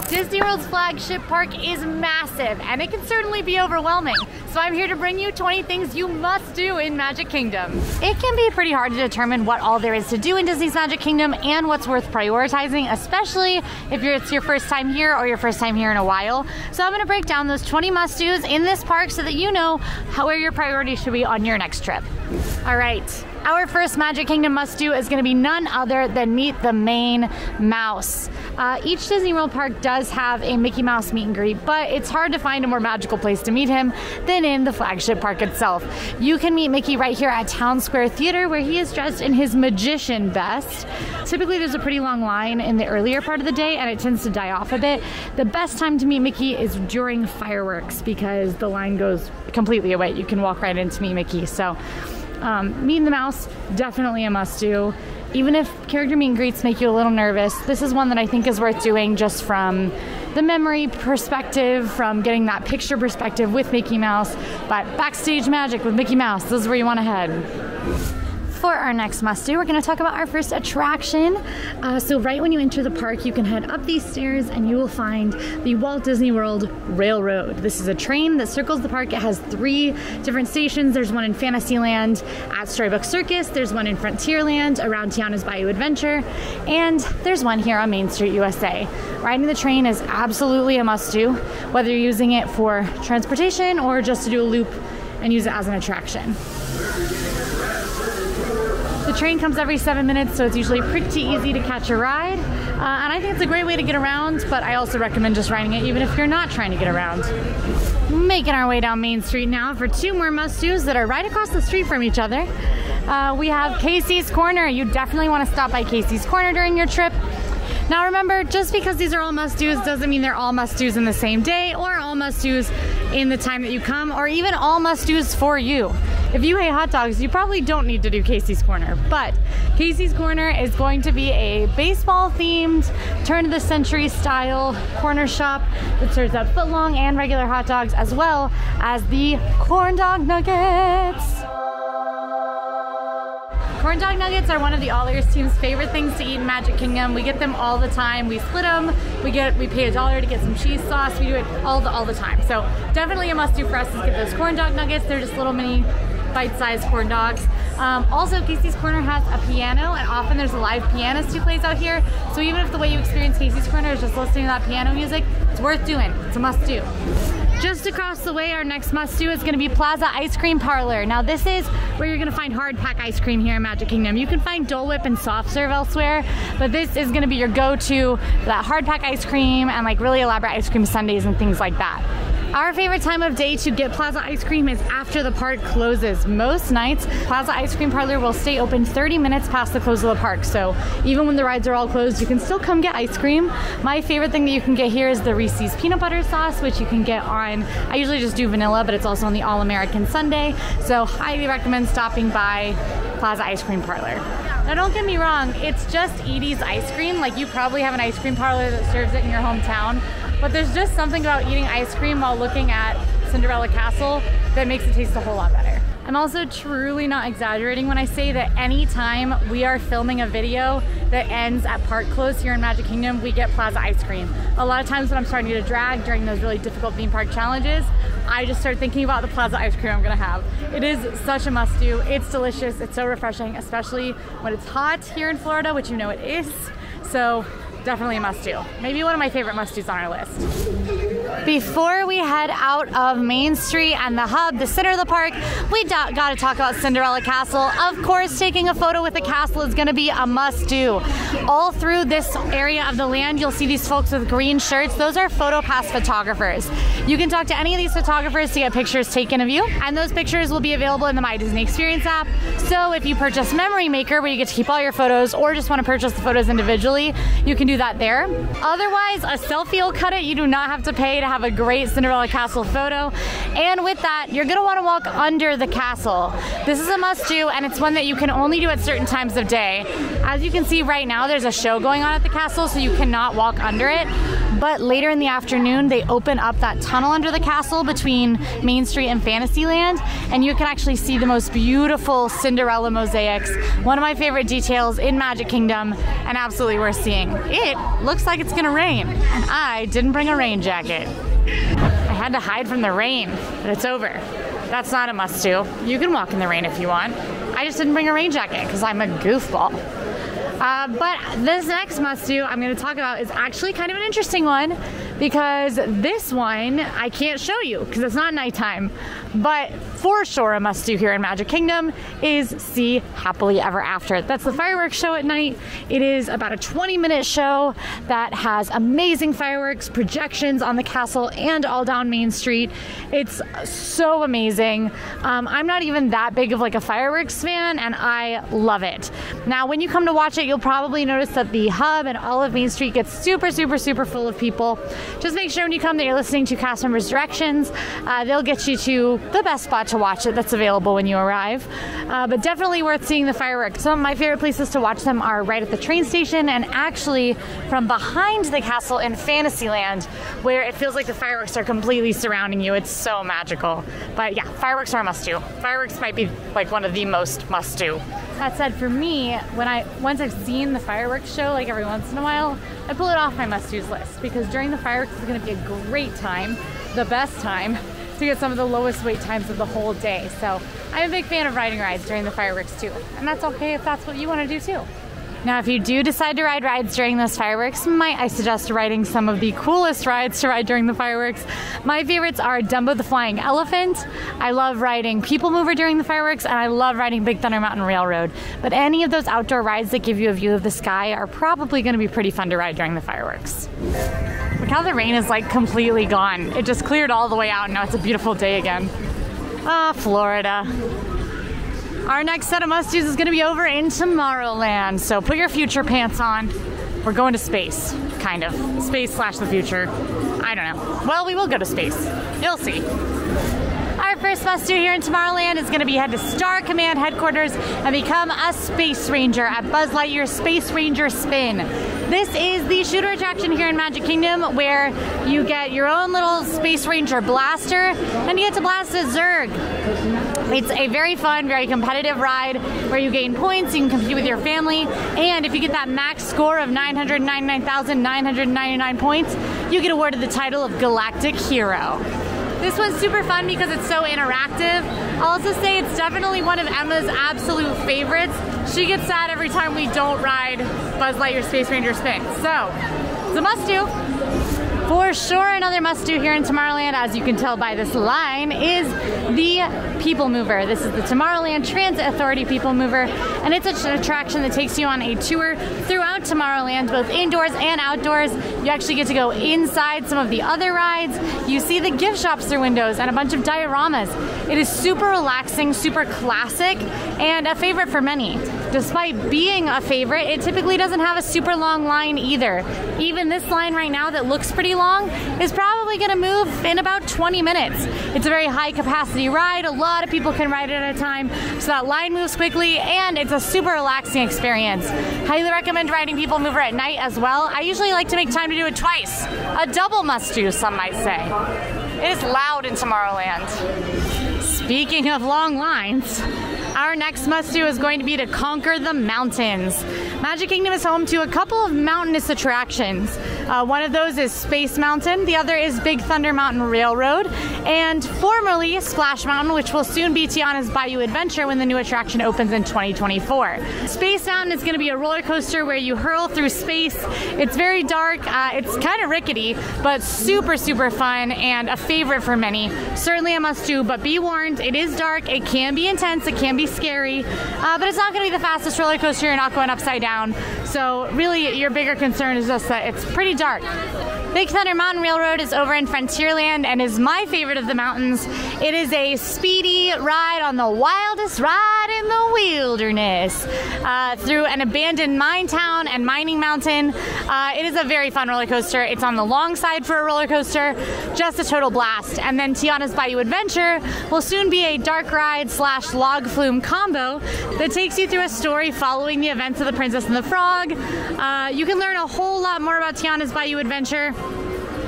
Disney World's flagship park is massive, and it can certainly be overwhelming. So I'm here to bring you 20 things you must do in Magic Kingdom. It can be pretty hard to determine what all there is to do in Disney's Magic Kingdom and what's worth prioritizing, especially if it's your first time here or your first time here in a while. So I'm gonna break down those 20 must-dos in this park so that you know where your priorities should be on your next trip. All right. Our first Magic Kingdom must-do is going to be none other than meet the Main Mouse. Each Disney World park does have a Mickey Mouse meet and greet, but it's hard to find a more magical place to meet him than in the flagship park itself. You can meet Mickey right here at Town Square Theater, where he is dressed in his magician vest. Typically there's a pretty long line in the earlier part of the day, and it tends to die off a bit. The best time to meet Mickey is during fireworks because the line goes completely away. You can walk right in to meet Mickey. So meeting the mouse, definitely a must-do. Even if character meet and greets make you a little nervous, this is one that I think is worth doing just from the memory perspective, from getting that picture perspective with Mickey Mouse. But backstage magic with Mickey Mouse, this is where you want to head. For our next must-do, we're going to talk about our first attraction. So right when you enter the park, you can head up these stairs and you will find the Walt Disney World Railroad. This is a train that circles the park. It has 3 different stations. There's one in Fantasyland at Storybook Circus. There's one in Frontierland around Tiana's Bayou Adventure. And there's one here on Main Street, USA. Riding the train is absolutely a must-do, whether you're using it for transportation or just to do a loop and use it as an attraction. The train comes every 7 minutes, so it's usually pretty easy to catch a ride. And I think it's a great way to get around, but I also recommend just riding it even if you're not trying to get around. Making our way down Main Street now for 2 more must-dos that are right across the street from each other. We have Casey's Corner. You definitely want to stop by Casey's Corner during your trip. Now remember, just because these are all must-dos doesn't mean they're all must-dos in the same day or all must-dos in the time that you come, or even all must-dos for you. If you hate hot dogs, you probably don't need to do Casey's Corner, but Casey's Corner is going to be a baseball-themed, turn-of-the-century style corner shop that serves up footlong and regular hot dogs, as well as the corn dog nuggets. Corn dog nuggets are one of the AllEars team's favorite things to eat in Magic Kingdom. We get them all the time. We split them. We pay $1 to get some cheese sauce. We do it all the time. So definitely a must-do for us is get those corn dog nuggets. They're just little mini bite-sized corn dogs. Also, Casey's Corner has a piano, and often there's a live pianist who plays out here. So even if the way you experience Casey's Corner is just listening to that piano music, it's worth doing. It's a must-do. Just across the way, our next must-do is going to be Plaza Ice Cream Parlor. Now this is where you're going to find hard pack ice cream here in Magic Kingdom. You can find Dole Whip and soft serve elsewhere, but this is going to be your go-to for that hard pack ice cream and like really elaborate ice cream sundaes and things like that. Our favorite time of day to get Plaza Ice Cream is after the park closes. Most nights, Plaza Ice Cream Parlor will stay open 30 minutes past the close of the park. So even when the rides are all closed, you can still come get ice cream. My favorite thing that you can get here is the Reese's peanut butter sauce, which you can get on, I usually just do vanilla, but it's also on the All-American Sundae. So highly recommend stopping by Plaza Ice Cream Parlor. Now don't get me wrong, it's just Edie's ice cream. Like you probably have an ice cream parlor that serves it in your hometown. But there's just something about eating ice cream while looking at Cinderella Castle that makes it taste a whole lot better. I'm also truly not exaggerating when I say that anytime we are filming a video that ends at park close here in Magic Kingdom, we get Plaza Ice Cream. A lot of times when I'm starting to get a drag during those really difficult theme park challenges, I just start thinking about the Plaza Ice Cream I'm gonna have. It is such a must-do. It's delicious, it's so refreshing, especially when it's hot here in Florida, which you know it is. So definitely a must-do. Maybe one of my favorite must-dos on our list. Before we head out of Main Street and the hub, the center of the park, we gotta talk about Cinderella Castle. Of course, taking a photo with the castle is gonna be a must-do. All through this area of the land, you'll see these folks with green shirts. Those are PhotoPass photographers. You can talk to any of these photographers to get pictures taken of you, and those pictures will be available in the My Disney Experience app. So if you purchase Memory Maker, where you get to keep all your photos, or just wanna purchase the photos individually, you can do that there. Otherwise, a selfie will cut it. You do not have to pay to have a great Cinderella Castle photo. And with that, you're gonna wanna walk under the castle. This is a must-do, and it's one that you can only do at certain times of day. As you can see right now, there's a show going on at the castle, so you cannot walk under it. But later in the afternoon, they open up that tunnel under the castle between Main Street and Fantasyland, and you can actually see the most beautiful Cinderella mosaics. One of my favorite details in Magic Kingdom, and absolutely worth seeing. It looks like it's gonna rain, and I didn't bring a rain jacket. I had to hide from the rain, but it's over. That's not a must-do. You can walk in the rain if you want. I just didn't bring a rain jacket because I'm a goofball. But this next must-do I'm going to talk about is actually kind of an interesting one, because this one I can't show you because it's not nighttime. But for sure a must-do here in Magic Kingdom is see Happily Ever After. That's the fireworks show at night. It is about a 20-minute show that has amazing fireworks, projections on the castle and all down Main Street. It's so amazing. I'm not even that big of like a fireworks fan, and I love it. Now when you come to watch it, you'll probably notice that the hub and all of Main Street gets super full of people. Just make sure when you come that you're listening to cast members' directions. They'll get you to the best spot to watch it that's available when you arrive. But definitely worth seeing the fireworks. Some of my favorite places to watch them are right at the train station, and actually from behind the castle in Fantasyland, where it feels like the fireworks are completely surrounding you. It's so magical. But yeah, fireworks are a must-do. Fireworks might be like one of the most must-do. That said, for me, once I've seen the fireworks show, like every once in a while, I pull it off my must-dos list, because during the fireworks it's going to be a great time, the best time, to get some of the lowest wait times of the whole day. So I'm a big fan of riding rides during the fireworks too, and that's okay if that's what you want to do too. Now, if you do decide to ride rides during those fireworks, might I suggest riding some of the coolest rides to ride during the fireworks. My favorites are Dumbo the Flying Elephant. I love riding People Mover during the fireworks, and I love riding Big Thunder Mountain Railroad. But any of those outdoor rides that give you a view of the sky are probably going to be pretty fun to ride during the fireworks. Look how the rain is like completely gone. It just cleared all the way out, and now it's a beautiful day again. Ah, Florida. Our next set of must-dos is going to be over in Tomorrowland, so put your future pants on. We're going to space, kind of. Space / the future. I don't know. Well, we will go to space. You'll see. Our first must-do here in Tomorrowland is going to be head to Star Command headquarters and become a Space Ranger at Buzz Lightyear's Space Ranger Spin. This is the shooter attraction here in Magic Kingdom, where you get your own little Space Ranger blaster and you get to blast a Zurg. It's a very fun, very competitive ride where you gain points, you can compete with your family, and if you get that max score of 999,999 points, you get awarded the title of Galactic Hero. This one's super fun because it's so interactive. I'll also say it's definitely one of Emma's absolute favorites. She gets sad every time we don't ride Buzz Lightyear Space Ranger Spin. So, it's a must-do. For sure, another must-do here in Tomorrowland, as you can tell by this line, is the People Mover. This is the Tomorrowland Transit Authority People Mover, and it's an attraction that takes you on a tour throughout Tomorrowland, both indoors and outdoors. You actually get to go inside some of the other rides. You see the gift shops through windows and a bunch of dioramas. It is super relaxing, super classic, and a favorite for many. Despite being a favorite, it typically doesn't have a super long line either. Even this line right now that looks pretty long is probably going to move in about 20 minutes. It's a very high capacity ride. A lot of people can ride it at a time, so that line moves quickly, and it's a super relaxing experience. Highly recommend riding People Mover at night as well. I usually like to make time to do it twice. A double must-do, some might say. It is loud in Tomorrowland. Speaking of long lines, our next must-do is going to be to conquer the mountains. Magic Kingdom is home to a couple of mountainous attractions. One of those is Space Mountain, the other is Big Thunder Mountain Railroad, and formerly Splash Mountain, which will soon be Tiana's Bayou Adventure when the new attraction opens in 2024. Space Mountain is going to be a roller coaster where you hurl through space. It's very dark, it's kind of rickety, but super fun and a favorite for many. Certainly a must-do, but be warned, it is dark, it can be intense, it can be scary, but it's not going to be the fastest roller coaster. You're not going upside down. So really your bigger concern is just that it's pretty dark. Big Thunder Mountain Railroad is over in Frontierland and is my favorite of the mountains. It is a speedy ride on the wildest ride in the wilderness through an abandoned mine town and mining mountain. It is a very fun roller coaster. It's on the long side for a roller coaster, just a total blast. And then Tiana's Bayou Adventure will soon be a dark ride / log flume combo that takes you through a story following the events of The Princess and the Frog. You can learn a whole lot more about Tiana's Bayou Adventure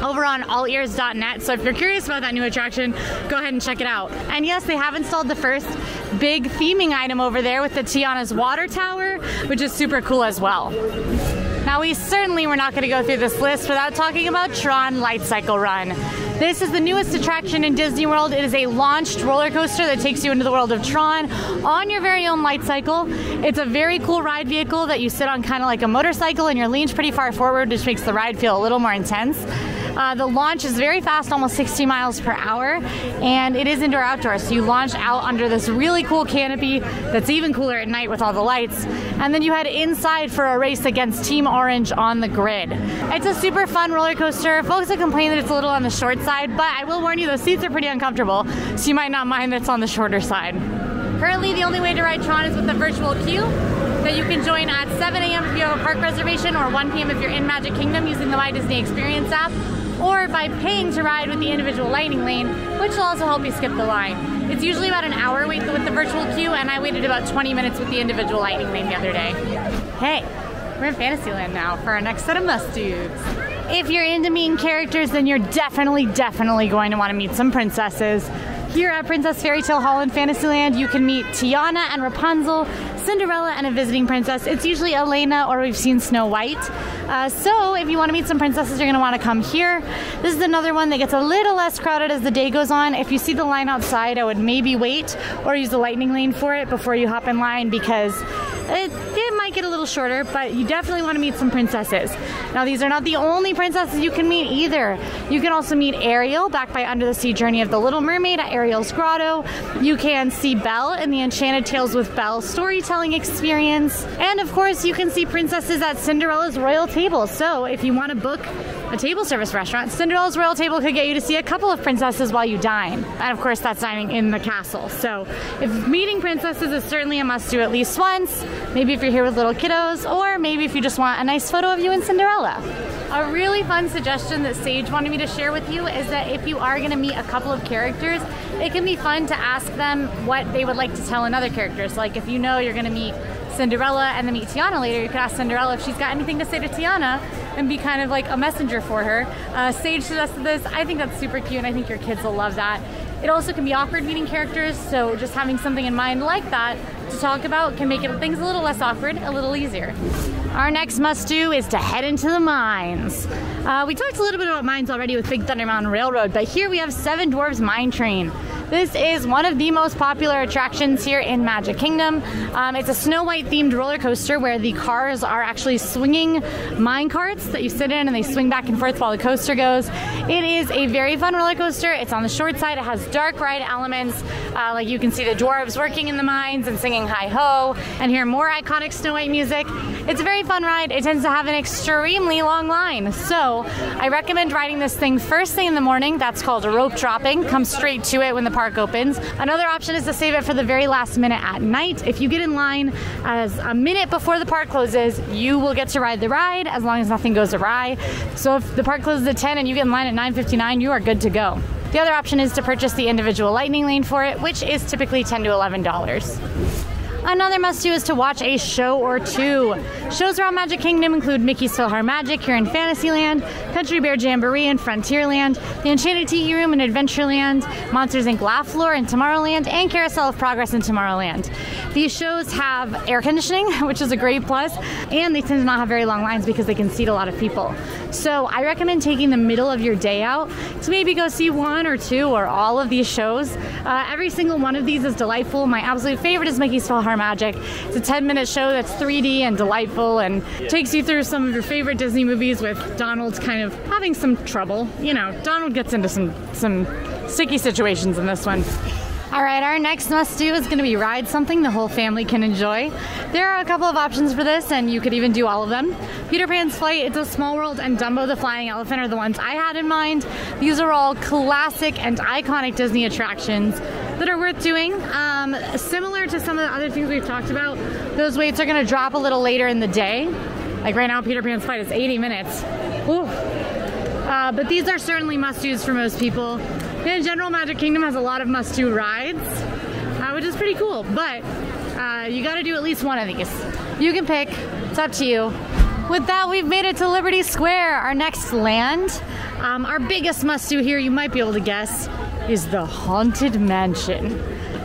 over on AllEars.net. So if you're curious about that new attraction, go ahead and check it out. And yes, they have installed the first big theming item over there with the Tiana's water tower, which is super cool as well. Now, we certainly were not going to go through this list without talking about TRON LIGHTCYCLE Run. This is the newest attraction in Disney World. It is a launched roller coaster that takes you into the world of TRON on your very own light cycle. It's a very cool ride vehicle that you sit on kind of like a motorcycle, and you're leaned pretty far forward, which makes the ride feel a little more intense. The launch is very fast, almost 60 miles per hour, and it is indoor-outdoor, so you launch out under this really cool canopy that's even cooler at night with all the lights, and then you head inside for a race against Team Orange on the grid. It's a super fun roller coaster. Folks have complained that it's a little on the short side, but I will warn you, those seats are pretty uncomfortable, so you might not mind that it's on the shorter side. Currently, the only way to ride TRON is with the virtual queue that you can join at 7 a.m. if you have a park reservation, or 1 p.m. if you're in Magic Kingdom using the My Disney Experience app, or by paying to ride with the individual lightning lane, which will also help you skip the line. It's usually about an hour wait with the virtual queue, and I waited about 20 minutes with the individual lightning lane the other day. Hey, we're in Fantasyland now for our next set of must-dos. If you're into meeting characters, then you're definitely going to want to meet some princesses. Here at Princess Fairy Tale Hall in Fantasyland, you can meet Tiana and Rapunzel, Cinderella and a visiting princess. It's usually Elena, or we've seen Snow White. So if you want to meet some princesses, you're going to want to come here. This is another one that gets a little less crowded as the day goes on. If you see the line outside, I would maybe wait or use the lightning lane for it before you hop in line, because it might get a little shorter, but you definitely want to meet some princesses. Now, these are not the only princesses you can meet either. You can also meet Ariel back by Under the Sea Journey of the Little Mermaid at Ariel's Grotto. You can see Belle in the Enchanted Tales with Belle storytelling experience. And of course, you can see princesses at Cinderella's Royal Table. So if you want to book a table service restaurant, Cinderella's Royal Table could get you to see a couple of princesses while you dine. And of course, that's dining in the castle. So if meeting princesses is certainly a must-do at least once, maybe if you're here with little kiddos, or maybe if you just want a nice photo of you in Cinderella. A really fun suggestion that Sage wanted me to share with you is that if you are going to meet a couple of characters, it can be fun to ask them what they would like to tell another character. So like if you know you're going to meet Cinderella and then meet Tiana later, you could ask Cinderella if she's got anything to say to Tiana and be kind of like a messenger for her. Sage suggested this. I think that's super cute, and I think your kids will love that. It also can be awkward meeting characters, so just having something in mind like that to talk about can make things a little less awkward, a little easier. Our next must-do is to head into the mines. We talked a little bit about mines already with Big Thunder Mountain Railroad, but here we have Seven Dwarfs Mine Train. This is one of the most popular attractions here in Magic Kingdom. It's a Snow White themed roller coaster where the cars are actually swinging mine carts that you sit in, and they swing back and forth while the coaster goes. It is a very fun roller coaster. It's on the short side. It has dark ride elements. Like you can see the dwarves working in the mines and singing hi-ho, and hear more iconic Snow White music. It's a very fun ride. It tends to have an extremely long line. So I recommend riding this thing first thing in the morning. That's called rope dropping. Come straight to it when the park opens. Another option is to save it for the very last minute at night. If you get in line as a minute before the park closes, you will get to ride the ride as long as nothing goes awry. So if the park closes at 10 and you get in line at 9:59, you are good to go. The other option is to purchase the individual lightning lane for it, which is typically $10 to $11. Another must-do is to watch a show or two. Shows around Magic Kingdom include Mickey's PhilharMagic here in Fantasyland, Country Bear Jamboree in Frontierland, the Enchanted Tiki Room in Adventureland, Monsters Inc. Laugh Floor in Tomorrowland, and Carousel of Progress in Tomorrowland. These shows have air conditioning, which is a great plus, and they tend to not have very long lines because they can seat a lot of people. So I recommend taking the middle of your day out to maybe go see one or two or all of these shows. Every single one of these is delightful. My absolute favorite is Mickey's PhilharMagic. It's a 10-minute show that's 3D and delightful and takes you through some of your favorite Disney movies with Donald kind of having some trouble. You know, Donald gets into some sticky situations in this one. All right, our next must-do is going to be ride something the whole family can enjoy. There are a couple of options for this, and you could even do all of them. Peter Pan's Flight, It's a Small World, and Dumbo the Flying Elephant are the ones I had in mind. These are all classic and iconic Disney attractions that are worth doing. Similar to some of the other things we've talked about, those waits are going to drop a little later in the day. Like right now, Peter Pan's Flight is 80 minutes. Ooh. But these are certainly must-dos for most people. In general, Magic Kingdom has a lot of must-do rides, which is pretty cool, but you gotta do at least one of these. You can pick, it's up to you. With that, we've made it to Liberty Square, our next land. Our biggest must-do here, you might be able to guess, is the Haunted Mansion.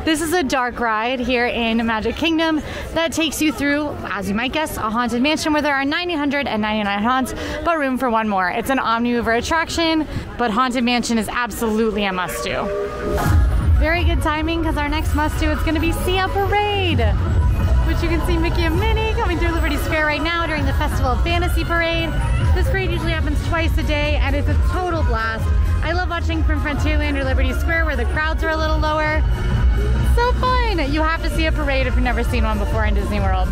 This is a dark ride here in Magic Kingdom that takes you through, as you might guess, a haunted mansion where there are 999 haunts, but room for one more. It's an omnimover attraction, but Haunted Mansion is absolutely a must-do. Very good timing, because our next must-do is going to be see a parade, which you can see Mickey and Minnie coming through Liberty Square right now during the Festival of Fantasy Parade. This parade usually happens twice a day, and it's a total blast. I love watching from Frontierland or Liberty Square where the crowds are a little lower. So fun! You have to see a parade if you've never seen one before in Disney World.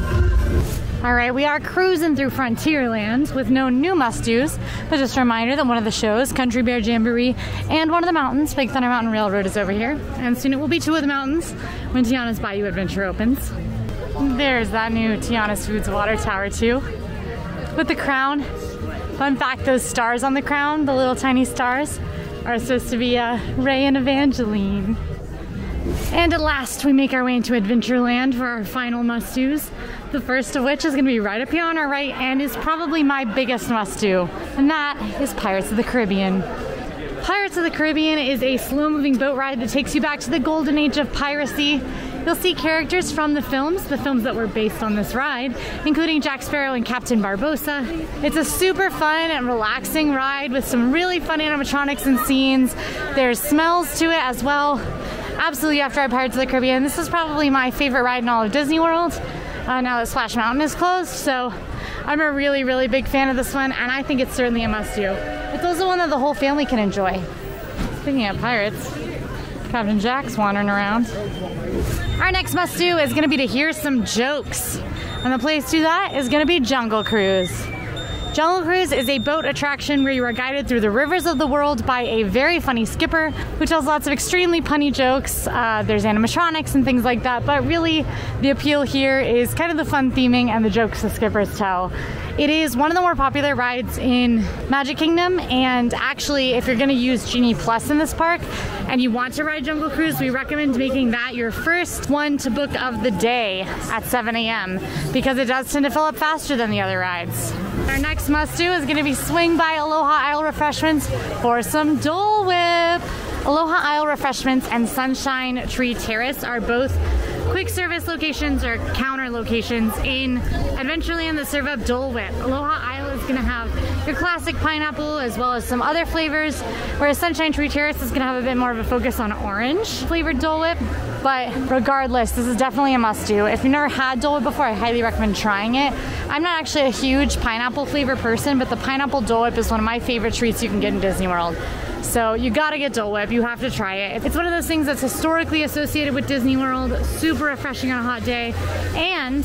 Alright, we are cruising through Frontierland with no new must-dos, but just a reminder that one of the shows, Country Bear Jamboree, and one of the mountains, Big Thunder Mountain Railroad, is over here. And soon it will be two of the mountains when Tiana's Bayou Adventure opens. There's that new Tiana's Foods water tower too, with the crown. Fun fact, those stars on the crown, the little tiny stars, are supposed to be Ray and Evangeline. And at last, we make our way into Adventureland for our final must-dos. The first of which is going to be right up here on our right and is probably my biggest must-do, and that is Pirates of the Caribbean. Pirates of the Caribbean is a slow-moving boat ride that takes you back to the golden age of piracy. You'll see characters from the films that were based on this ride, including Jack Sparrow and Captain Barbossa. It's a super fun and relaxing ride with some really fun animatronics and scenes. There's smells to it as well. Absolutely have to ride Pirates of the Caribbean. This is probably my favorite ride in all of Disney World, now that Splash Mountain is closed, so I'm a really, really big fan of this one, and I think it's certainly a must-do. It's also one that the whole family can enjoy. Speaking of pirates, Captain Jack's wandering around. Our next must-do is going to be to hear some jokes, and the place to do that is going to be Jungle Cruise. Jungle Cruise is a boat attraction where you are guided through the rivers of the world by a very funny skipper who tells lots of extremely punny jokes. There's animatronics and things like that, but really the appeal here is kind of the fun theming and the jokes the skippers tell. It is one of the more popular rides in Magic Kingdom, and actually if you're going to use Genie Plus in this park and you want to ride Jungle Cruise, we recommend making that your first one to book of the day at 7 a.m. because it does tend to fill up faster than the other rides. Our next must-do is going to be swing by Aloha Isle Refreshments for some Dole Whip. Aloha Isle Refreshments and Sunshine Tree Terrace are both quick service locations or counter locations in Adventureland that serve up Dole Whip. Aloha Isle is going to have your classic pineapple as well as some other flavors, whereas Sunshine Tree Terrace is going to have a bit more of a focus on orange flavored Dole Whip. But regardless, this is definitely a must-do. If you've never had Dole Whip before, I highly recommend trying it. I'm not actually a huge pineapple flavor person, but the pineapple Dole Whip is one of my favorite treats you can get in Disney World. So you gotta get Dole Whip, you have to try it. It's one of those things that's historically associated with Disney World, super refreshing on a hot day, and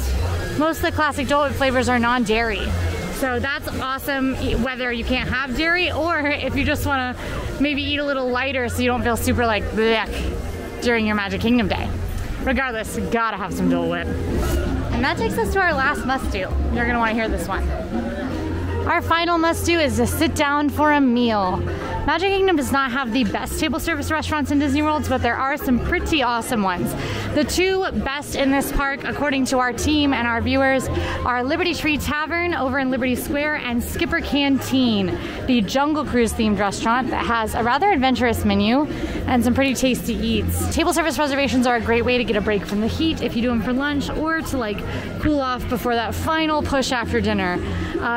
most of the classic Dole Whip flavors are non-dairy. So that's awesome, whether you can't have dairy or if you just wanna maybe eat a little lighter so you don't feel super like blech during your Magic Kingdom day. Regardless, you gotta have some Dole Whip. And that takes us to our last must-do. You're gonna wanna hear this one. Our final must-do is to sit down for a meal. Magic Kingdom does not have the best table service restaurants in Disney World, but there are some pretty awesome ones. The two best in this park, according to our team and our viewers, are Liberty Tree Tavern over in Liberty Square and Skipper Canteen, the Jungle Cruise themed restaurant that has a rather adventurous menu and some pretty tasty eats. Table service reservations are a great way to get a break from the heat if you do them for lunch or to like cool off before that final push after dinner.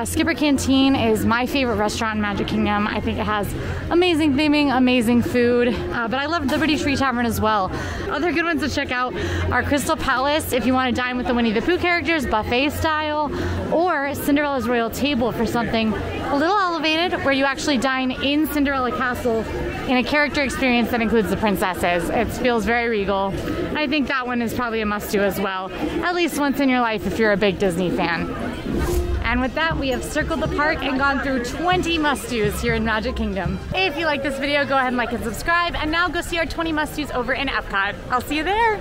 Skipper Canteen is my favorite restaurant in Magic Kingdom. I think it has amazing theming, amazing food, but I love Liberty Tree Tavern as well. Other good ones to check out are Crystal Palace if you want to dine with the Winnie the Pooh characters, buffet style, or Cinderella's Royal Table for something a little elevated, where you actually dine in Cinderella Castle in a character experience that includes the princesses. It feels very regal. I think that one is probably a must-do as well, at least once in your life if you're a big Disney fan. And with that, we have circled the park and gone through 20 must-dos here in Magic Kingdom. If you like this video, go ahead and like and subscribe, and now go see our 20 must-dos over in Epcot. I'll see you there.